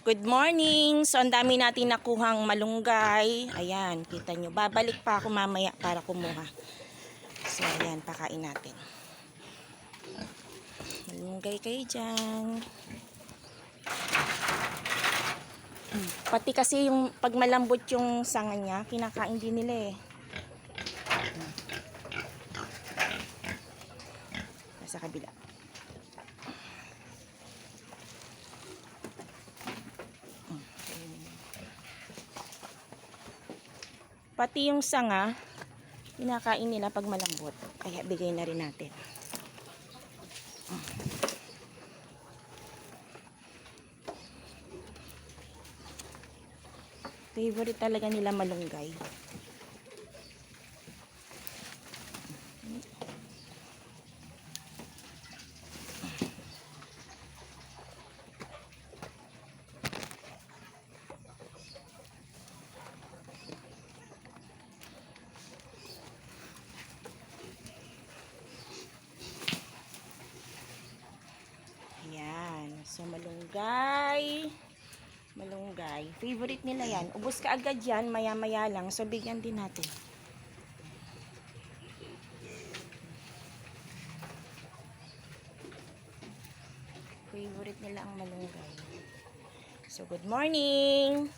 Good morning! So, ang dami natin nakuhang malunggay. Ayan, kita nyo. Babalik pa ako mamaya para kumuha. So, ayan, pakain natin. Malunggay kayo dyan. Pati kasi yung pag malambot yung sanga niya, kinakain din nila eh. Sa kabila. Pati yung sanga, kinakain nila pag malambot. Kaya bigay na rin natin. Favorite talaga nila malunggay. Ayan. So, malunggay. Malunggay. Favorite nila yan. Ubus ka agad yan. Maya-maya lang. So, bigyan din natin. Favorite nila ang malunggay. So, good morning!